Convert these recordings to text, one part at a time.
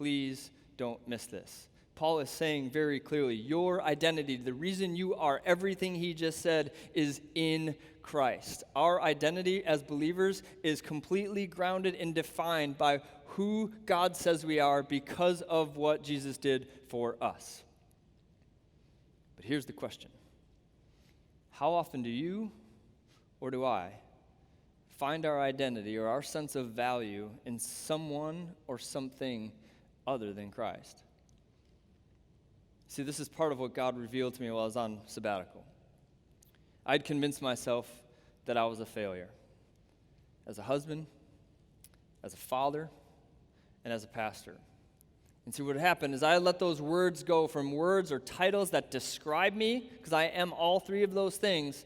Please don't miss this. Paul is saying very clearly, your identity, the reason you are everything he just said, is in Christ. Our identity as believers is completely grounded and defined by who God says we are because of what Jesus did for us. But here's the question. How often do you or do I find our identity or our sense of value in someone or something other than Christ? See, this is part of what God revealed to me while I was on sabbatical. I'd convinced myself that I was a failure as a husband, as a father, and as a pastor. And see, what happened is I let those words go from words or titles that describe me, because I am all three of those things,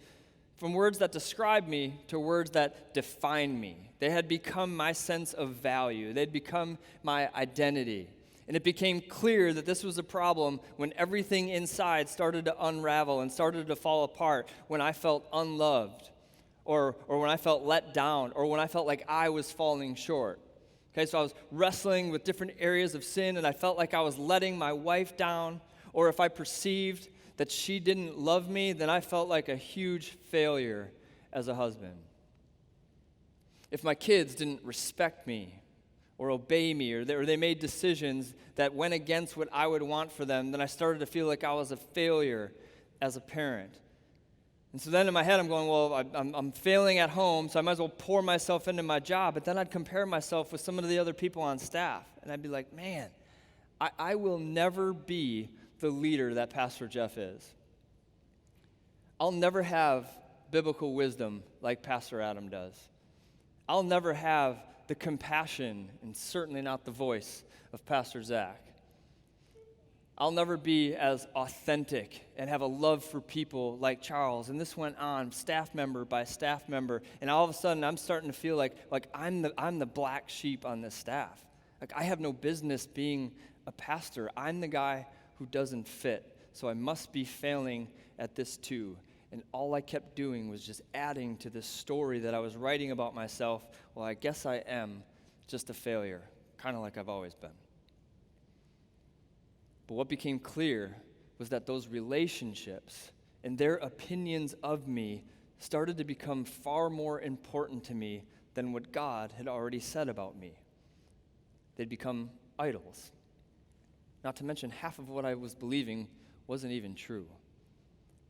from words that describe me to words that define me. They had become my sense of value. They'd become my identity. And it became clear that this was a problem when everything inside started to unravel and started to fall apart, when I felt unloved, or when I felt let down, or when I felt like I was falling short. Okay, so I was wrestling with different areas of sin, and I felt like I was letting my wife down, or if I perceived that she didn't love me, then I felt like a huge failure as a husband. If my kids didn't respect me, or obey me, or they made decisions that went against what I would want for them, then I started to feel like I was a failure as a parent. And so then in my head I'm going, well, I'm failing at home, so I might as well pour myself into my job. But then I'd compare myself with some of the other people on staff, and I'd be like, man, I will never be the leader that Pastor Jeff is. I'll never have biblical wisdom like Pastor Adam does. I'll never have the compassion, and certainly not the voice of Pastor Zach. I'll never be as authentic and have a love for people like Charles. And this went on staff member by staff member, and all of a sudden I'm starting to feel like I'm the black sheep on this staff. Like I have no business being a pastor. I'm the guy who doesn't fit, so I must be failing at this too. And all I kept doing was just adding to this story that I was writing about myself. Well, I guess I am just a failure, kind of like I've always been. But what became clear was that those relationships and their opinions of me started to become far more important to me than what God had already said about me. They'd become idols. Not to mention, half of what I was believing wasn't even true.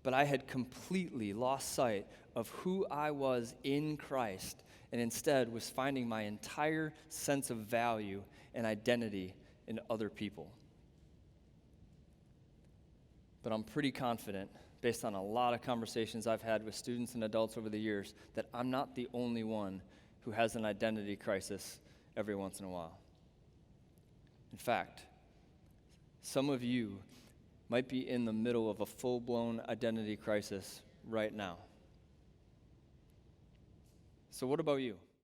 But I had completely lost sight of who I was in Christ, and instead was finding my entire sense of value and identity in other people. But I'm pretty confident, based on a lot of conversations I've had with students and adults over the years, that I'm not the only one who has an identity crisis every once in a while. In fact, some of you might be in the middle of a full-blown identity crisis right now. So what about you?